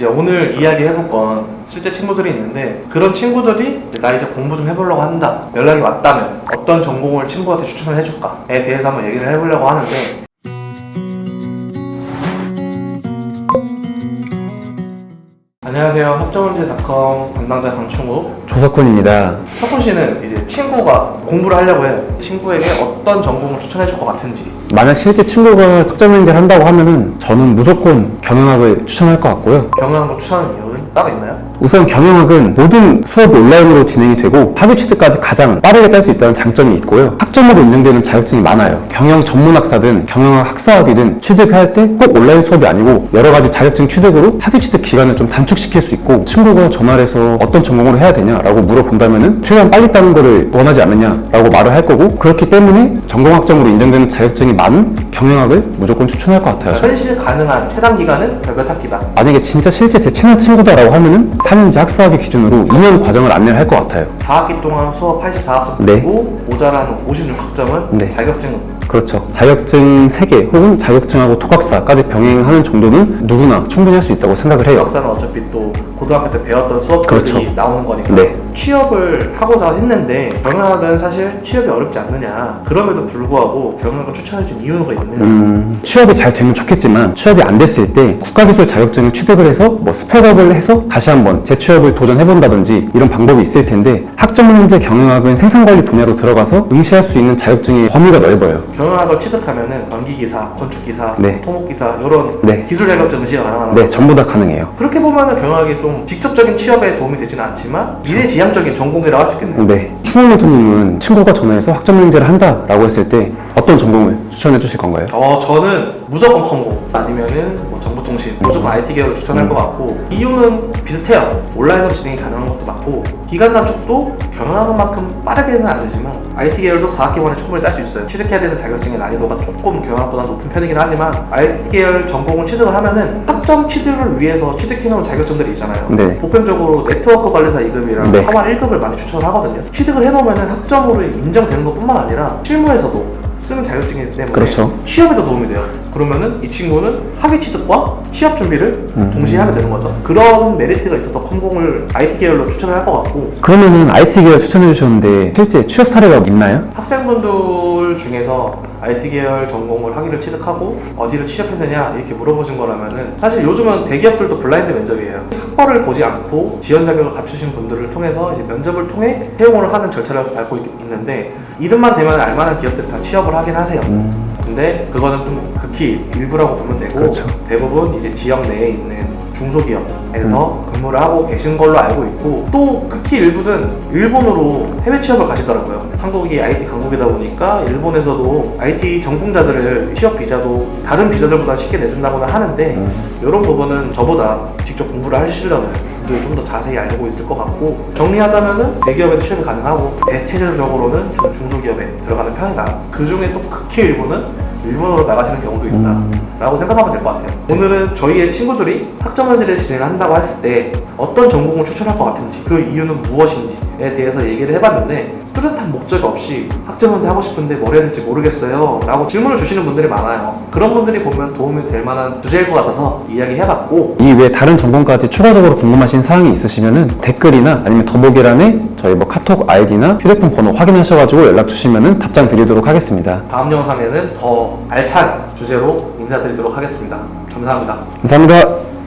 오늘 이야기 해볼 건 실제 친구들이 있는데 그런 친구들이 나 이제 공부 좀 해보려고 한다 연락이 왔다면 어떤 전공을 친구한테 추천을 해줄까에 대해서 한번 얘기를 해보려고 하는데, 안녕하세요. 학점문제.com 담당자 강충우 조석훈입니다. 석훈 씨는 이제 친구가 공부를 하려고 해요. 친구에게 어떤 전공을 추천해줄 것 같은지. 만약 실제 친구가 학점행제를 한다고 하면은 저는 무조건 경영학을 추천할 것 같고요. 경영학을 추천하는 이유는 따로 있나요? 우선 경영학은 모든 수업이 온라인으로 진행이 되고 학위 취득까지 가장 빠르게 딸 수 있다는 장점이 있고요. 학점으로 인정되는 자격증이 많아요. 경영 전문학사든 경영학 학사학위든 취득할 때 꼭 온라인 수업이 아니고 여러 가지 자격증 취득으로 학위 취득 기간을 좀 단축시킬 수 있고, 친구가 전화해서 어떤 전공을 해야 되냐라고 물어본다면은 최대한 빨리 따는 거를 원하지 않느냐라고 말을 할 거고, 그렇기 때문에 전공학점으로 인정되는 자격증이 많은 경영학을 무조건 추천할 것 같아요. 현실 가능한 최단 기간은 몇 학기다. 만약에 진짜 실제 제 친한 친구다라고 하면은 4년제 학사학위 기준으로 2년 과정을 안내를 할 것 같아요. 4학기 동안 수업 84학점 네. 듣고 모자란 56학점은 네. 자격증. 그렇죠. 자격증 3개 혹은 자격증하고 독학사까지 병행하는 정도는 누구나 충분히 할 수 있다고 생각을 해요. 독학사는 어차피 또 고등학교 때 배웠던 수업들이 그렇죠. 나오는 거니까. 네. 취업을 하고자 했는데 경영학은 사실 취업이 어렵지 않느냐, 그럼에도 불구하고 경영학을 추천해준 이유가 있느냐. 취업이 잘 되면 좋겠지만 취업이 안 됐을 때 국가기술 자격증을 취득을 해서 뭐 스펙업을 해서 다시 한번 재취업을 도전해본다든지 이런 방법이 있을 텐데, 학점문제 경영학은 생산관리 분야로 들어가서 응시할 수 있는 자격증의 범위가 넓어요. 경영학을 취득하면은 전기기사, 건축기사, 네. 토목기사 이런 네. 기술 자격증 응시가 가능하다. 네, 전부 다 가능해요. 그렇게 보면은 경영학이 좀 직접적인 취업에 도움이 되지는 않지만 미래지향적인 전공이라고 할 수 있겠네요. 네. 충원노트님은 친구가 전화해서 학점문제를 한다라고 했을 때 어떤 전공을 추천해 주실 건가요? 저는 무조건 컴공 아니면은 뭐 정보통신, 무조건 IT 계열을 추천할 것 같고, 이유는 비슷해요. 온라인으로 진행이 가능한 것도 맞고 기간 단축도 경영학만큼 빠르게는 안 되지만 IT 계열도 4학기 만에 충분히 딸 수 있어요. 취득해야 되는 자격증의 난이도가 조금 경영학보다 높은 편이긴 하지만 IT 계열 전공을 취득을 하면은 학점 취득을 위해서 취득해놓은 자격증들이 있잖아요. 네. 보편적으로 네트워크 관리사 2급이랑 네. 4만 1급을 많이 추천을 하거든요. 취득을 해놓으면은 학점으로 인정되는 것뿐만 아니라 실무에서도 쓰는 자격증이기 때문에 그렇죠. 취업에도 도움이 돼요. 그러면은 이 친구는 학위 취득과 취업 준비를 동시에 하게 되는 거죠. 그런 메리트가 있어서 컴공을 IT 계열로 추천을 할 것 같고, 그러면은 IT 계열 추천해 주셨는데 실제 취업 사례가 있나요? 학생분들 중에서 IT 계열 전공을 학위를 취득하고 어디를 취업했느냐 이렇게 물어보신 거라면은 사실 요즘은 대기업들도 블라인드 면접이에요. 학벌을 보지 않고 지원 자격을 갖추신 분들을 통해서 이제 면접을 통해 채용을 하는 절차를 밟고 있는데, 이름만 대면 알만한 기업들이 다 취업을 하긴 하세요. 근데 그거는 좀 극히 일부라고 보면 되고, 그렇죠. 대부분 이제 지역 내에 있는 중소기업에서 근무를 하고 계신 걸로 알고 있고, 또 극히 일부는 일본으로 해외 취업을 가시더라고요. 한국이 IT 강국이다 보니까 일본에서도 IT 전공자들을 취업 비자도 다른 비자들보다 쉽게 내준다고는 하는데, 이런 부분은 저보다 직접 공부를 하시려면 좀 더 자세히 알고 있을 것 같고, 정리하자면은 대기업에도 취업이 가능하고 대체적으로는 좀 중소기업에 들어가는 편이다. 그 중에 또 극히 일부는 일본으로 나가시는 경우도 있다 라고 생각하면 될 것 같아요. 오늘은 저희의 친구들이 학점문제를 진행을 한다고 했을 때 어떤 전공을 추천할 것 같은지, 그 이유는 무엇인지에 대해서 얘기를 해봤는데, 뚜렷한 목적 없이 학점문제 하고 싶은데 뭘 해야 될지 모르겠어요 라고 질문을 주시는 분들이 많아요. 그런 분들이 보면 도움이 될 만한 주제일 것 같아서 이야기해봤고, 이 외에 다른 전공까지 추가적으로 궁금하신 사항이 있으시면은 댓글이나 아니면 더보기란에 저희 뭐 카톡 아이디나 휴대폰 번호 확인하셔가지고 연락 주시면은 답장 드리도록 하겠습니다. 다음 영상에는 더 알찬 주제로 인사드리도록 하겠습니다. 감사합니다. 감사합니다.